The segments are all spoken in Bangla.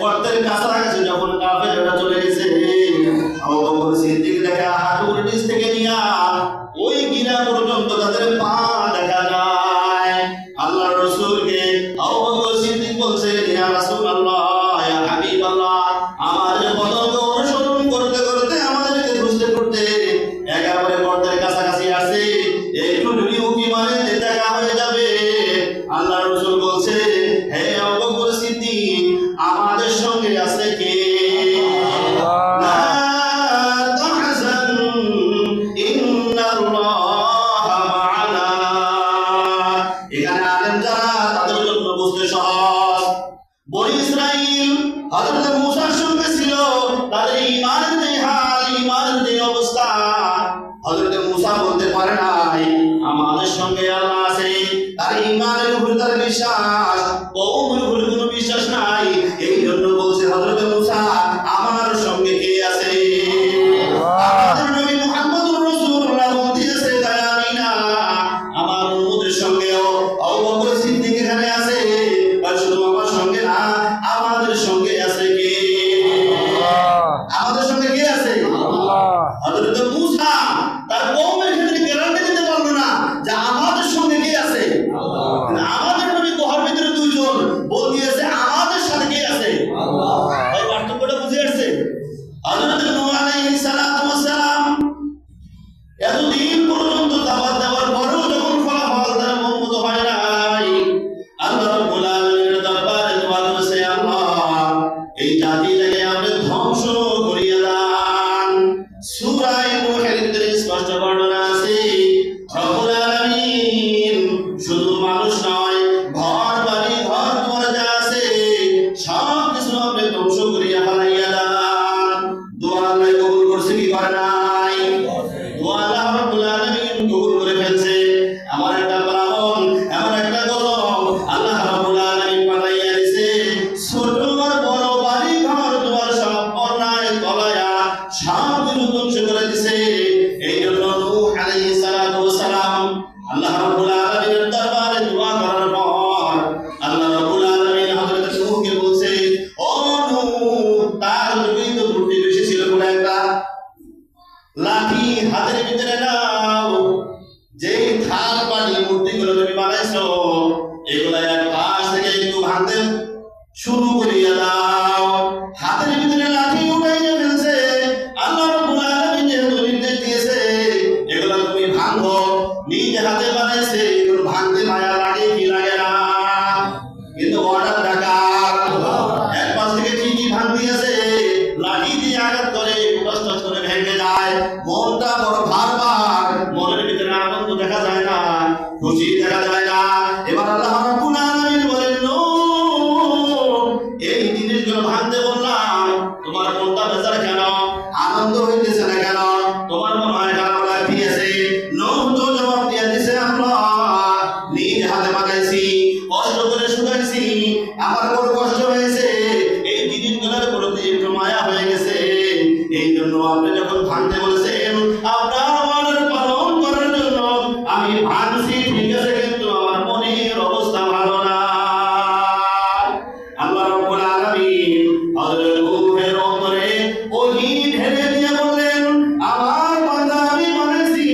গর্তের কাছাকাছি যখন কাফেররা চলে গেছে, আবু বকর সিদ্দিক দেখা হাঁটুর নিচ থেকে নিয়া ওই গিরা পর্যন্ত তাদের পা দেখা যায়। আল্লাহর রাসূলকে আবু বকর সিদ্দিক বলছে, ইয়া রাসূলুল্লাহ, ইয়া হাবিবাল্লাহ, আমাদের পদকে অনুসরণ করতে করতে আমাদেরকে খুঁজতে করতে একেবারে গর্তের কাছাকাছি আসছে, একটু যদি উকি মারে দেখা হয়ে যাবে। আল্লাহর রাসূল বলছে, হে আবু বকর সিদ্দিক, আমাদের সঙ্গে আছে কে? বনি ইসরাইল হযরত মুসার সঙ্গে ছিল, তাদের ঈমানের যে হাল, ঈমানের যে অবস্থা, হযরত মুসা বলতে পারে নাই আমাদের সঙ্গে আল্লাহ আছে। তার ঈমানের উপর তার বিশ্বাস, কওমের উপর কোনো বিশ্বাস নাই। এই জন্য বলছে হযরত মুসা, আমার সঙ্গে কে আছে? আমাদের নবী মুহাম্মদুর রাসূলুল্লাহ বলতেছে, তাই আমি না, আমার উম্মতের সঙ্গেও আবু বকর সিদ্দিক এখানে আছে। আর শুধু আমার সঙ্গে না, আমাদের সঙ্গে আছে কে? আমাদের সঙ্গে কে আছে? হযরত মুসা তার কওমের ক্ষেত্রে গ্যারান্টি দিতে পারলো না যে আমাদের সঙ্গে কে আছে। আমাদের নবী গুহার ভিতরে দুইজন বলতেছে আমাদের সাথে কে আছে। ভাই পার্থক্যটা বুঝে আসছে? হযরত নূহ আলাইহিস সালাতু ওয়াস সালাম এতদিন পর্যন্ত দাওয়াত দেওয়ার পরেও যখন ফলাফল তার মন মতো হয় নাই, আল্লাহ রাব্বুল আলামিনের দরবারে দোয়া করেছে, আল্লাহ এই জাতিটাকে আপনি ধ্বংস করিয়ে দেন। সূরা নূহের ভিতরে স্পষ্ট বর্ণনা আছে, রব্বুল আলামিন শুধু মানুষ নয়, ঘর বাড়ি ঘর দুয়ার যা আছে সব কিছু আপনি ধ্বংস করিয়া ফেলাইয়া দেন। দোয়া আল্লাহ কবুল করছে কি করে নাই? দোয়া আল্লাহ রাব্বুল আলামিন কবুল করে ফেলছে। আমার একটা ব্রাহ্মণ, এমন একটা গজব আল্লাহ রাব্বুল আলামিন পাঠাইয়া দিয়েছে, ছোট আর বড় বাড়ি ঘর দুয়ার সব বন্যায় তলায়া সব কিছু ধ্বংস করে দিয়েছে। এই জন্য নূহ আলাইহিস সালাতু ওয়াস সালাম আল্লাহ রাব্বুল আলামিনের দরবারে দোয়া করার পর আল্লাহ রাব্বুল আলামিন হযরত নূহকে বলছে, ও নূহ, তার যুগেই তো মূর্তি বেশি ছিল, কোন একটা লাঠি হাতের ভিতরে নাও, যেই থাল পানি মূর্তিগুলো তুমি বানাইছো এগুলা এক পাশ থেকে একটু ভাঙতে শুরু করিয়া দাও। হাতের ভিতরে লাঠি উঠাইয়া ফেলছে। আল্লাহ রাব্বুল আলামিন যেহেতু নির্দেশ দিয়েছে এগুলা তুমি ভাঙো, নিজে হাতে বানাইছে, এগুলো ভাঙতে মায়া লাগে কি লাগে না? কিন্তু অর্ডার ঢাকার এক পাশ থেকে ঠিকই ভাঙতে আছে, লাঠি দিয়ে আঘাত করে টস টস করে ভেঙে যায়। মনটা বড় ভার, মনের ভিতরে আনন্দ দেখা যায় না, খুশি দেখা যায় না। এবার আল্লাহ রাব্বুল আলামিন বলেন, এই জিনিসগুলো ভাঙতে বললাম, তোমার মনটা বেজার কেন? আনন্দ হইতেছে না কেন? তোমার মনে হয় খারাপ লাগতেছে? নূহ তো জবাব দিয়ে দিছে, আল্লাহ নিজ হাতে বানাইছি, কষ্ট করে শুকাইছি, আমার বড় কষ্ট হয়েছে, এই জিনিসগুলোর প্রতি একটু মায়া হয়ে গেছে। এই জন্য আপনি যখন ভাঙতে বলেছেন আপনার অর্ডার পালন করার জন্য আমি ভাঙছি, ঠিক আছে, কিন্তু আমার মনের অবস্থা ভালো না। আল্লাহ রাব্বুল আলামিন হযরত নূহের অন্তরে ওহী ঢেলে দিয়ে বললেন, আমার বান্দা আমি বানাইছি,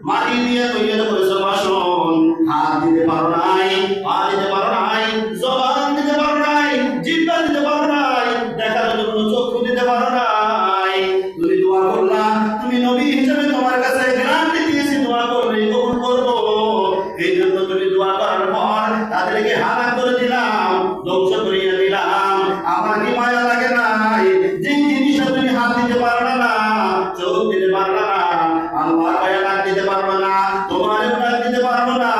মাটি দিয়ে তৈরি করেছো বাসন, হাত দিতে পারো নাই, পা দিতে পারো নাই, জবান দিতে পারো নাই, জিহ্বা দিতে পারো নাই, দেখার জন্য কোনো চক্ষু দিতে পারো নাই। তুমি দোয়া করলা, তুমি নবী হিসেবে তোমার কাছে গ্যারান্টি দিয়েছি দোয়া করবে, কবুল করব। এই জন্য তুমি দোয়া করার পর তাদেরকে হালাক করে দিলাম, ধ্বংস করিয়ে দিলাম। আমার কি মায়া লাগে নাই? যে জিনিসটা তুমি হাত দিতে পারো না, চোখ দিতে পারো না, আল্লাহ মায়া ডাক দিতে পারো না, তোমার ডাক দিতে পারো না,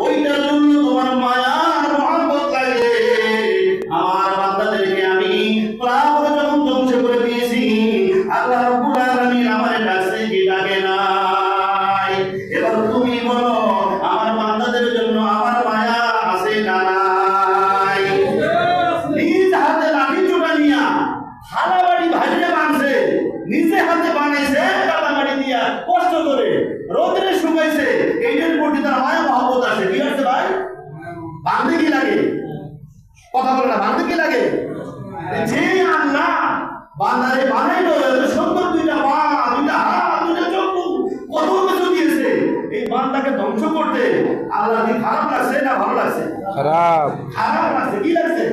ওইটার জন্য তোমার মায়া মহব্বত লাগে। আমার বান্দাদেরকে আমি প্রায় যখন ধ্বংস করে দিয়েছি, আল্লাহ রাব্বুল আলামিন আমারে ডাকছে কি ডাকে নাই? এবার তুমি বলো, আমার বান্দাদের জন্য আমার মায়া আছে না? ভাঙতে কি লাগে? যে আল্লাহ বান্দারে বানাইলো, এত সুন্দর দুইটা পা, দুইটা হাত, দুইটা চোখ, কত কিছু দিয়েছে, এই বান্দাকে ধ্বংস করতে আল্লাহ কি খারাপ লাগছে না ভালো লাগছে? খারাপ। খারাপ লাগছে। কি লাগছে?